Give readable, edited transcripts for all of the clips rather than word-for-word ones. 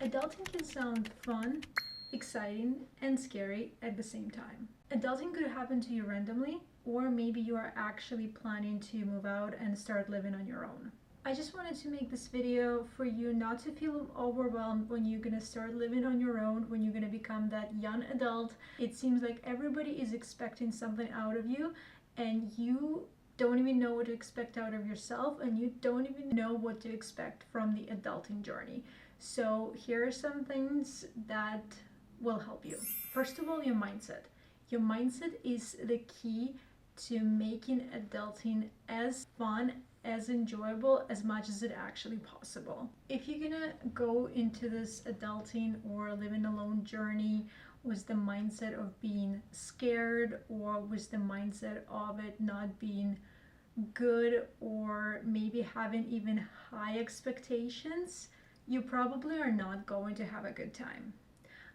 Adulting can sound fun, exciting, and scary at the same time. Adulting could happen to you randomly, or maybe you are actually planning to move out and start living on your own. I just wanted to make this video for you not to feel overwhelmed when you're gonna start living on your own, when you're gonna become that young adult. It seems like everybody is expecting something out of you, and you don't even know what to expect out of yourself, and you don't even know what to expect from the adulting journey. So here are some things that will help you. First of all, your mindset. Your mindset is the key to making adulting as fun, as enjoyable, as much as it actually possible. If you're gonna go into this adulting or living alone journey with the mindset of being scared, or with the mindset of it not being good, or maybe having even high expectations, you probably are not going to have a good time.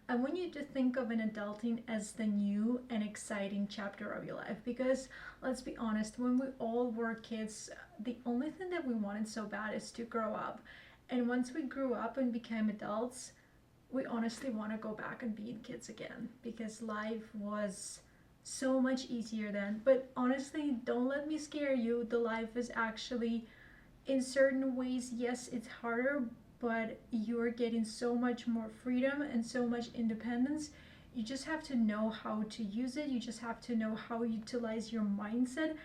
I want you to think of an adulting as the new and exciting chapter of your life, because let's be honest, when we all were kids, the only thing that we wanted so bad is to grow up. And once we grew up and became adults, we honestly want to go back and being kids again, because life was so much easier then. But honestly, don't let me scare you. The life is actually, in certain ways, yes, it's harder, but you're getting so much more freedom and so much independence. You just have to know how to use it. You just have to know how to utilize your mindset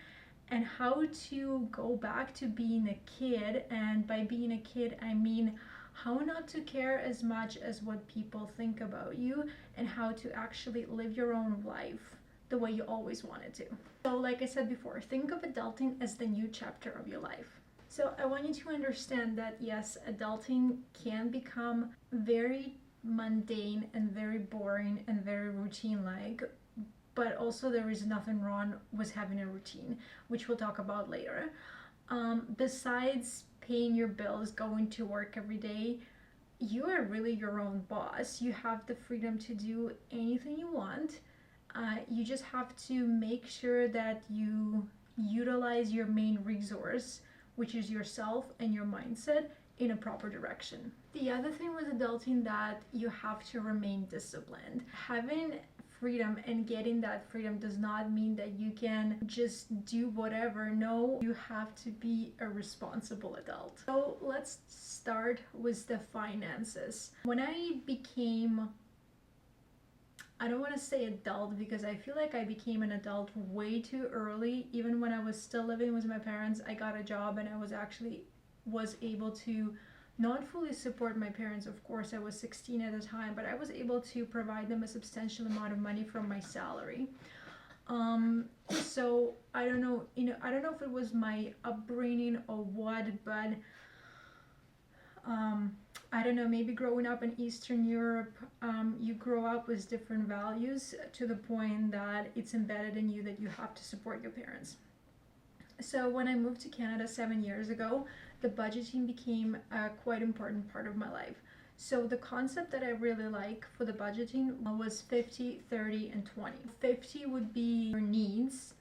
and how to go back to being a kid. And by being a kid, I mean how not to care as much as what people think about you, and how to actually live your own life the way you always wanted to. So like I said before, think of adulting as the new chapter of your life. So I want you to understand that yes, adulting can become very mundane and very boring and very routine-like, but also there is nothing wrong with having a routine, which we'll talk about later. Besides paying your bills, going to work every day, you are really your own boss. You have the freedom to do anything you want. You just have to make sure that you utilize your main resource, which is yourself and your mindset, in a proper direction. The other thing with adulting, that you have to remain disciplined. Having freedom and getting that freedom does not mean that you can just do whatever. No, you have to be a responsible adult. So let's start with the finances. When I became, I don't want to say adult, because I feel like I became an adult way too early. Even when I was still living with my parents, I got a job and I was able to not fully support my parents. Of course, I was 16 at the time, but I was able to provide them a substantial amount of money from my salary. So I don't know, I don't know if it was my upbringing or what, but I don't know, maybe growing up in Eastern Europe, you grow up with different values to the point that it's embedded in you that you have to support your parents. So when I moved to Canada 7 years ago, the budgeting became a quite important part of my life. So the concept that I really like for the budgeting was 50, 30, and 20. 50 would be your needs,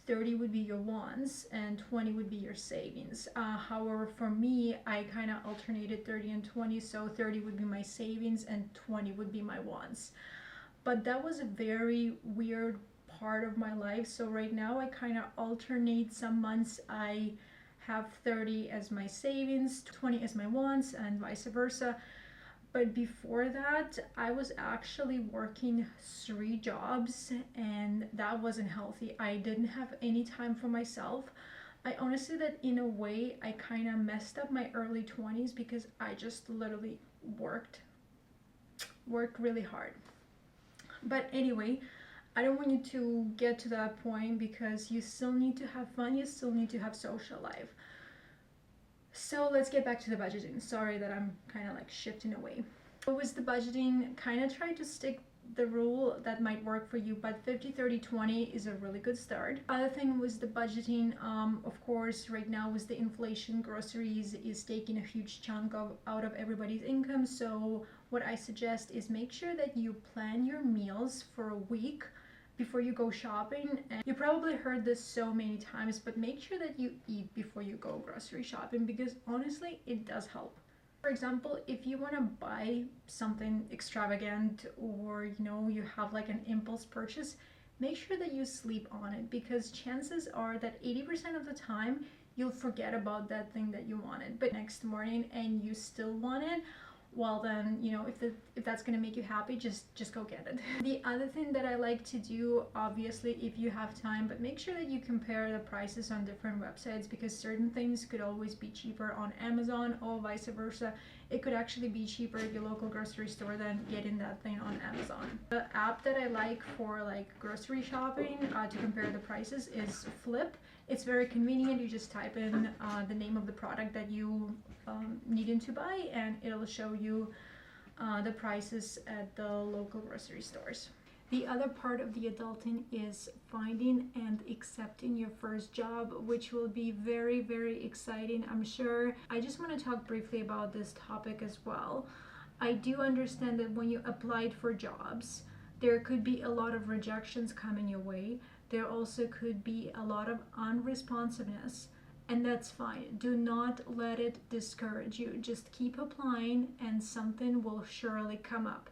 30 would be your wants, and 20 would be your savings. However, for me, I kind of alternated 30 and 20, so 30 would be my savings and 20 would be my wants. But that was a very weird part of my life. So right now I kind of alternate. Some months I have 30 as my savings, 20 as my wants, and vice versa. But before that, I was actually working 3 jobs, and that wasn't healthy. I didn't have any time for myself. I honestly, that in a way, I kind of messed up my early 20s, because I just literally worked really hard. But anyway, I don't want you to get to that point, because you still need to have fun, you still need to have social life. So let's get back to the budgeting. Sorry that I'm kind of like shifting away. With the budgeting, kind of try to stick the rule that might work for you, but 50, 30, 20 is a really good start. Other thing was the budgeting, of course, right now with the inflation, groceries is taking a huge chunk out of everybody's income. So what I suggest is make sure that you plan your meals for a week before you go shopping. And you probably heard this so many times, but make sure that you eat before you go grocery shopping, because honestly, it does help. For example, if you want to buy something extravagant, or you have like an impulse purchase, make sure that you sleep on it, because chances are that 80% of the time you'll forget about that thing that you wanted, but next morning and you still want it. Well then, if that's going to make you happy, just go get it. The other thing that I like to do, obviously if you have time, but make sure that you compare the prices on different websites, because certain things could always be cheaper on Amazon, or vice versa. It could actually be cheaper at your local grocery store than getting that thing on Amazon. The app that I like for like grocery shopping to compare the prices is Flip. It's very convenient. You just type in the name of the product that you needing to buy, and it'll show you the prices at the local grocery stores. The other part of the adulting is finding and accepting your first job, which will be very, very exciting, I'm sure. I just want to talk briefly about this topic as well. I do understand that when you applied for jobs, there could be a lot of rejections coming your way. There also could be a lot of unresponsiveness, and that's fine. Do not let it discourage you. Just keep applying and something will surely come up.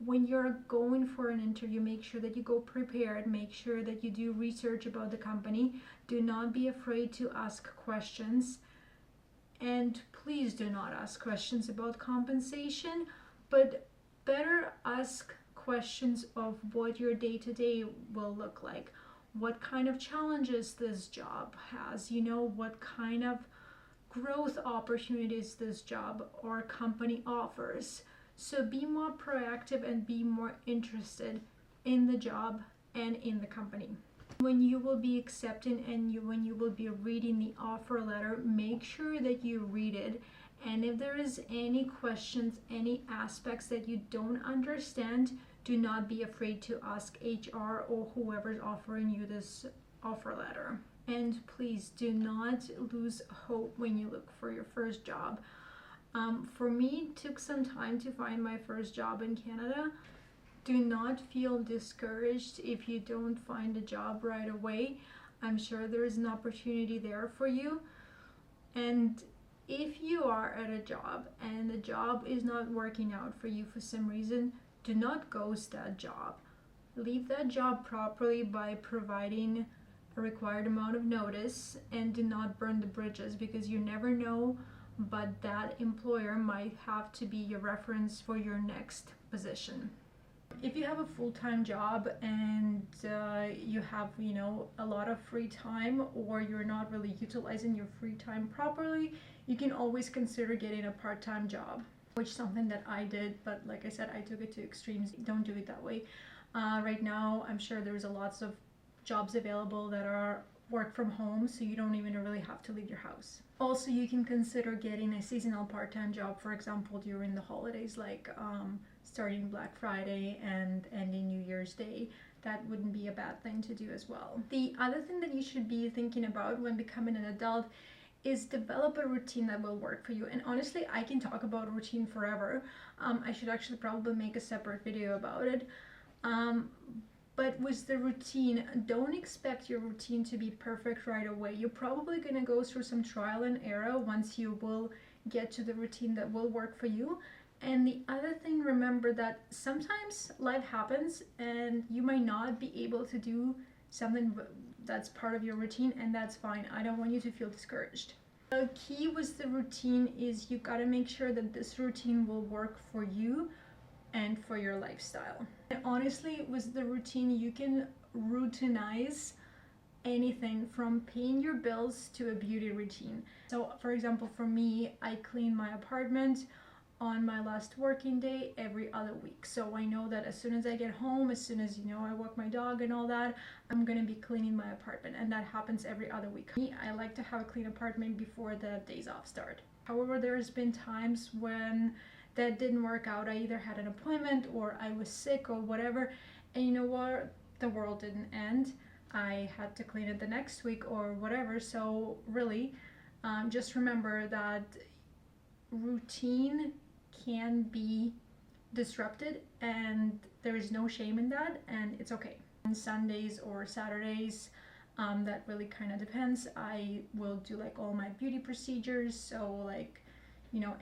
When you're going for an interview, make sure that you go prepared. Make sure that you do research about the company. Do not be afraid to ask questions. And please do not ask questions about compensation, but better ask questions of what your day-to-day will look like. What kind of challenges this job has, what kind of growth opportunities this job or company offers. So be more proactive and be more interested in the job and in the company. When you will be accepting and when you will be reading the offer letter, make sure that you read it. And if there is any questions, any aspects that you don't understand, do not be afraid to ask HR or whoever's offering you this offer letter. And please do not lose hope when you look for your first job. For me, it took some time to find my first job in Canada. Do not feel discouraged if you don't find a job right away. I'm sure there is an opportunity there for you. And if you are at a job and the job is not working out for you for some reason, do not ghost that job. Leave that job properly by providing a required amount of notice, and do not burn the bridges, because you never know, but that employer might have to be your reference for your next position. If you have a full-time job and you have a lot of free time, or you're not really utilizing your free time properly, you can always consider getting a part-time job, which is something that I did, but like I said, I took it to extremes. Don't do it that way. Right now, I'm sure there's lots of jobs available that are work from home, so you don't even really have to leave your house. Also, you can consider getting a seasonal part-time job, for example, during the holidays, like starting Black Friday and ending New Year's Day. That wouldn't be a bad thing to do as well. The other thing that you should be thinking about when becoming an adult is develop a routine that will work for you. And honestly, I can talk about routine forever. I should actually probably make a separate video about it. But with the routine, don't expect your routine to be perfect right away. You're probably going to go through some trial and error once you will get to the routine that will work for you. And the other thing, remember that sometimes life happens and you might not be able to do something that's part of your routine, and that's fine. I don't want you to feel discouraged. The key with the routine is you got to make sure that this routine will work for you and for your lifestyle. And honestly, with the routine, you can routinize anything from paying your bills to a beauty routine. So for example, for me, I clean my apartment on my last working day every other week. So I know that as soon as I get home, as soon as I walk my dog and all that, I'm gonna be cleaning my apartment, and that happens every other week. Me, I like to have a clean apartment before the days off start. However, there's been times when that didn't work out. I either had an appointment or I was sick or whatever, and you know what? The world didn't end. I had to clean it the next week or whatever. So really, just remember that routine can be disrupted, and there is no shame in that, and it's okay. On Sundays or Saturdays, that really kind of depends, I will do like all my beauty procedures. So like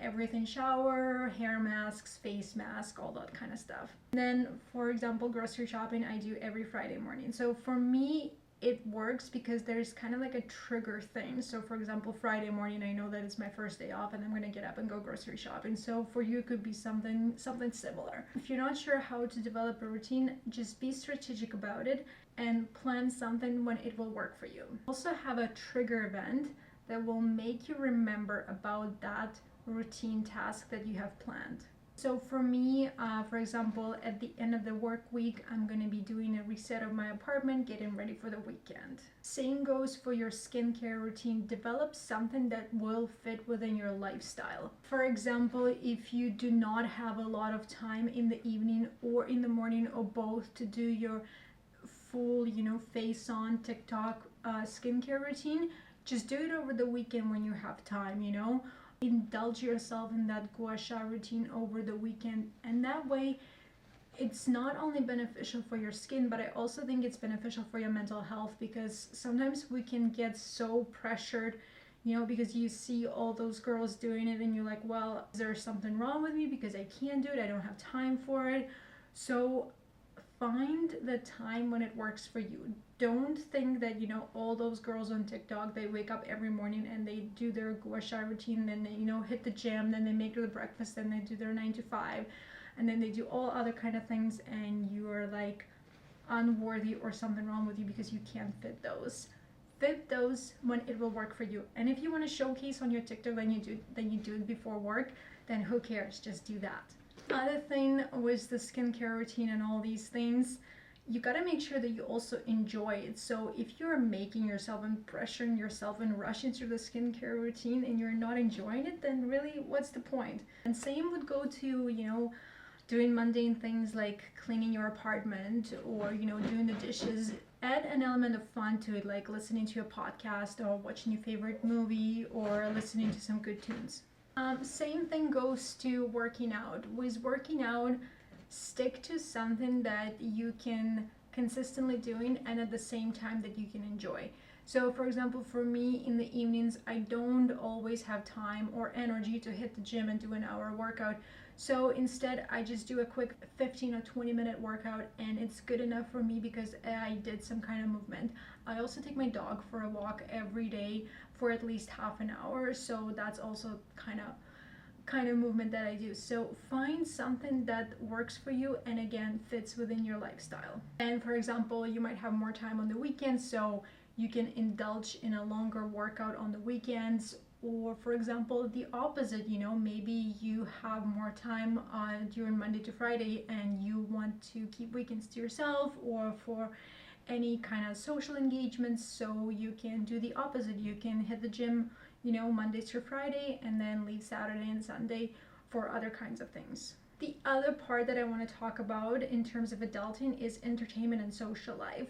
everything: shower, hair masks, face mask, all that kind of stuff. And then, for example, grocery shopping I do every Friday morning. So for me, it works because there's kind of like a trigger thing. So for example, Friday morning, I know that it's my first day off and I'm gonna get up and go grocery shopping. So for you, it could be something similar. If you're not sure how to develop a routine, just be strategic about it and plan something when it will work for you. Also have a trigger event that will make you remember about that routine task that you have planned. So for me, for example, at the end of the work week, I'm going to be doing a reset of my apartment, getting ready for the weekend. Same goes for your skincare routine. Develop something that will fit within your lifestyle. For example, if you do not have a lot of time in the evening or in the morning or both to do your full, face on TikTok skincare routine, just do it over the weekend when you have time, indulge yourself in that gua sha routine over the weekend, and that way it's not only beneficial for your skin, but I also think it's beneficial for your mental health, because sometimes we can get so pressured, because you see all those girls doing it and you're like, well, is there something wrong with me because I can't do it, I don't have time for it. So find the time when it works for you. Don't think that, all those girls on TikTok, they wake up every morning and they do their gua sha routine, then they, hit the gym, then they make their breakfast, then they do their 9 to 5, and then they do all other kind of things, and you are like unworthy or something wrong with you because you can't fit those. Fit those when it will work for you. And if you want to showcase on your TikTok, then you do it before work, then who cares? Just do that. Other thing with the skincare routine and all these things, you gotta make sure that you also enjoy it. So if you're making yourself and pressuring yourself and rushing through the skincare routine and you're not enjoying it, then really, what's the point? And same would go to, doing mundane things like cleaning your apartment or, doing the dishes. Add an element of fun to it, like listening to a podcast or watching your favorite movie or listening to some good tunes. Same thing goes to working out. With working out, stick to something that you can consistently doing and at the same time that you can enjoy. So for example, for me in the evenings, I don't always have time or energy to hit the gym and do an hour workout. So instead, I just do a quick 15 or 20-minute workout, and it's good enough for me because I did some kind of movement. I also take my dog for a walk every day for at least half an hour, so that's also kind of movement that I do. So find something that works for you and again fits within your lifestyle. And for example, you might have more time on the weekends, so you can indulge in a longer workout on the weekends. Or for example, the opposite, maybe you have more time during Monday to Friday and you want to keep weekends to yourself or for any kind of social engagements, so you can do the opposite. You can hit the gym, Monday through Friday, and then leave Saturday and Sunday for other kinds of things. The other part that I want to talk about in terms of adulting is entertainment and social life.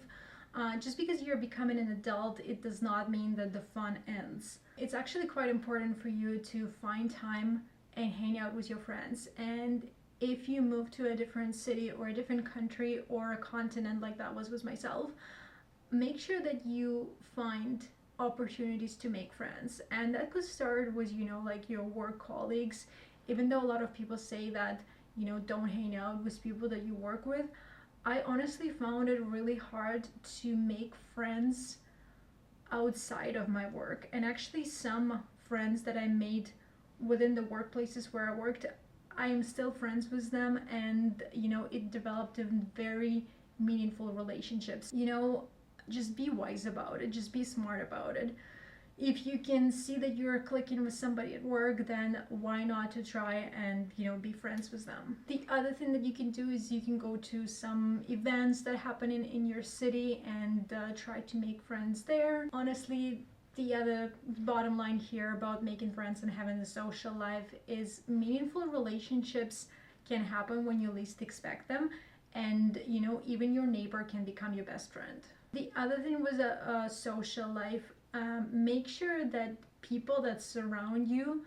Just because you're becoming an adult, it does not mean that the fun ends. It's actually quite important for you to find time and hang out with your friends. And if you move to a different city or a different country or a continent, like that was with myself, make sure that you find opportunities to make friends. And that could start with, like your work colleagues. Even though a lot of people say that, don't hang out with people that you work with, I honestly found it really hard to make friends outside of my work. And actually some friends that I made within the workplaces where I worked, I am still friends with them, and it developed in very meaningful relationships. Just be wise about it, just be smart about it. If you can see that you're clicking with somebody at work, then why not to try and be friends with them. The other thing that you can do is you can go to some events that happen in your city and try to make friends there. Honestly, the other bottom line here about making friends and having a social life is meaningful relationships can happen when you least expect them, and even your neighbor can become your best friend. The other thing was a social life. Make sure that people that surround you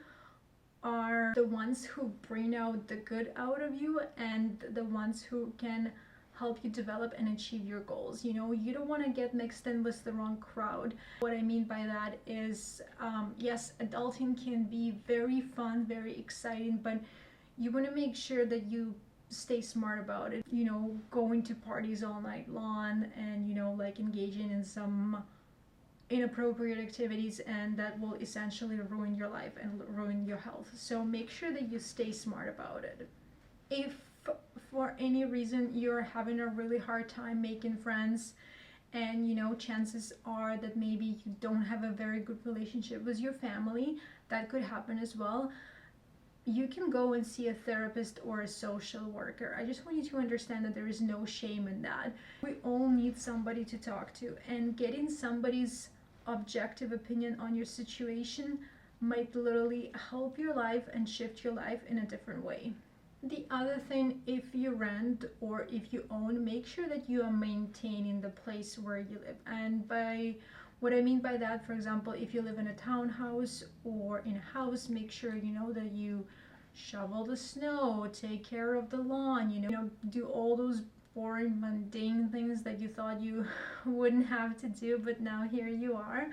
are the ones who bring out the good out of you and the ones who can help you develop and achieve your goals. You know, you don't want to get mixed in with the wrong crowd. What I mean by that is, yes, adulting can be very fun, very exciting, but you want to make sure that you stay smart about it. You know, going to parties all night long and, you know, like engaging in some inappropriate activities, and that will essentially ruin your life and ruin your health. So make sure that you stay smart about it. If for any reason you're having a really hard time making friends, and you know, chances are that maybe you don't have a very good relationship with your family, that could happen as well. You can go and see a therapist or a social worker. I just want you to understand that there is no shame in that. We all need somebody to talk to, and getting somebody's objective opinion on your situation might literally help your life and shift your life in a different way. The other thing, if you rent or if you own, make sure that you are maintaining the place where you live. And by what I mean by that, for example, if you live in a townhouse or in a house, make sure you know that you shovel the snow, take care of the lawn, you know, do all those boring, mundane things that you thought you wouldn't have to do, but now here you are.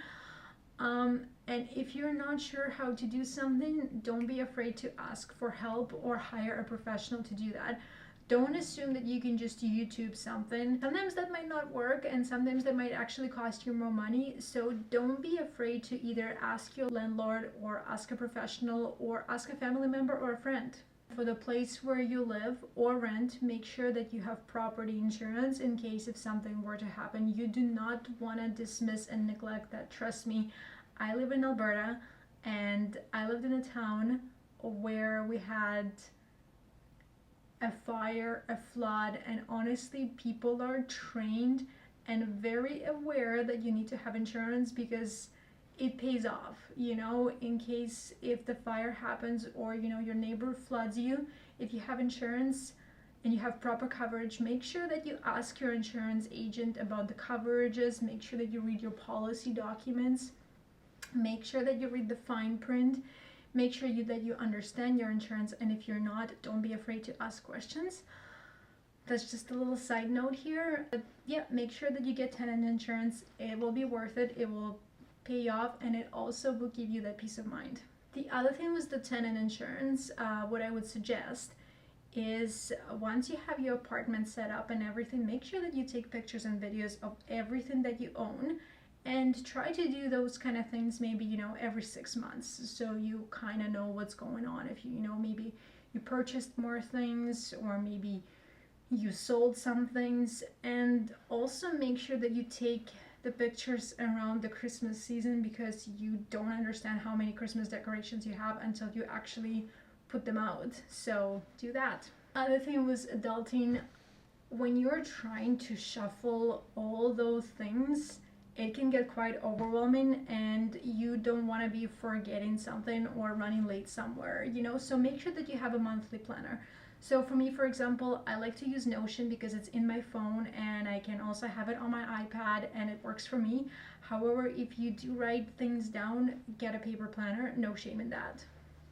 And if you're not sure how to do something, don't be afraid to ask for help or hire a professional to do that. Don't assume that you can just YouTube something. Sometimes that might not work, and sometimes that might actually cost you more money. So don't be afraid to either ask your landlord or ask a professional or ask a family member or a friend. For the place where you live or rent, make sure that you have property insurance in case if something were to happen. You do not want to dismiss and neglect that. Trust me, I live in Alberta, and I lived in a town where we had a fire, a flood, and honestly, people are trained and very aware that you need to have insurance because it pays off, you know, in case if the fire happens or, you know, your neighbor floods you. If you have insurance and you have proper coverage, make sure that you ask your insurance agent about the coverages. Make sure that you read your policy documents. Make sure that you read the fine print. Make sure that you understand your insurance, and if you're not, don't be afraid to ask questions. That's just a little side note here. But yeah, make sure that you get tenant insurance. It will be worth it. It will pay off, and it also will give you that peace of mind. The other thing was the tenant insurance. What I would suggest is once you have your apartment set up and everything, make sure that you take pictures and videos of everything that you own, and try to do those kind of things maybe, you know, every 6 months, so you kind of know what's going on. If you know, maybe you purchased more things, or maybe you sold some things. And also make sure that you take the pictures around the Christmas season, because you don't understand how many Christmas decorations you have until you actually put them out. So do that. Other thing was adulting. When you're trying to shuffle all those things, it can get quite overwhelming, and you don't want to be forgetting something or running late somewhere, you know. So make sure that you have a monthly planner. So for me, for example, I like to use Notion because it's in my phone, and I can also have it on my iPad, and it works for me. However, if you do write things down, get a paper planner, no shame in that.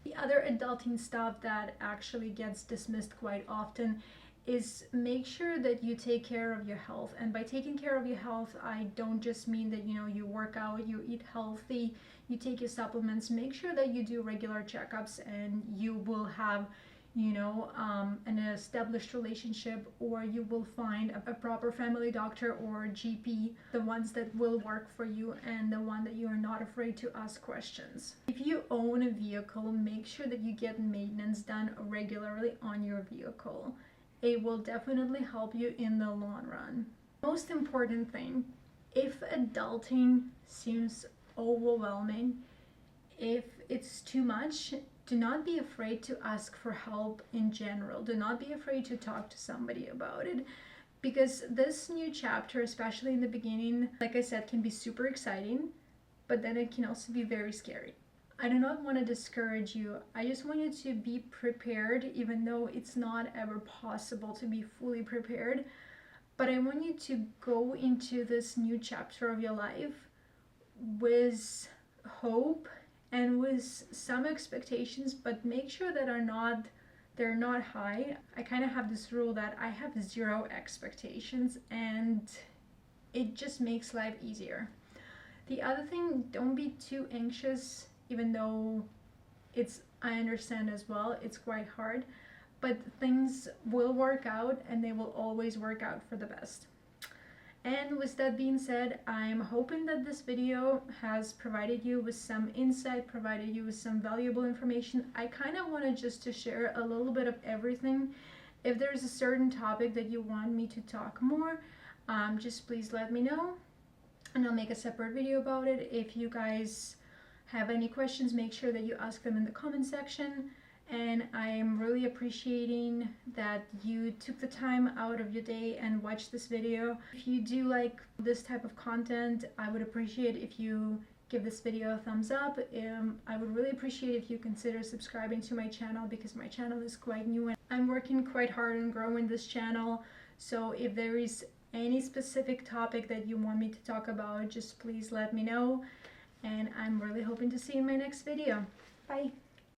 The other adulting stuff that actually gets dismissed quite often is make sure that you take care of your health. And by taking care of your health, I don't just mean that, you know, you work out, you eat healthy, you take your supplements. Make sure that you do regular checkups, and you will have, you know, an established relationship, or you will find a proper family doctor or GP, the ones that will work for you and the one that you are not afraid to ask questions. If you own a vehicle, make sure that you get maintenance done regularly on your vehicle. It will definitely help you in the long run. Most important thing, if adulting seems overwhelming, if it's too much, do not be afraid to ask for help in general. Do not be afraid to talk to somebody about it, because this new chapter, especially in the beginning, like I said, can be super exciting, but then it can also be very scary. I do not want to discourage you. I just want you to be prepared, even though it's not ever possible to be fully prepared. But I want you to go into this new chapter of your life with hope and with some expectations, but make sure that are not they're not high. I kind of have this rule that I have zero expectations, and it just makes life easier. The other thing, don't be too anxious, even though I understand as well, it's quite hard, but things will work out and they will always work out for the best. And with that being said, I'm hoping that this video has provided you with some insight, provided you with some valuable information. I kind of wanted just to share a little bit of everything. If there's a certain topic that you want me to talk more, just please let me know and I'll make a separate video about it. If you guys have any questions, make sure that you ask them in the comment section. And I am really appreciating that you took the time out of your day and watched this video. If you do like this type of content, I would appreciate if you give this video a thumbs up. I would really appreciate if you consider subscribing to my channel, because my channel is quite new and I'm working quite hard on growing this channel. So if there is any specific topic that you want me to talk about, just please let me know. And I'm really hoping to see you in my next video. Bye!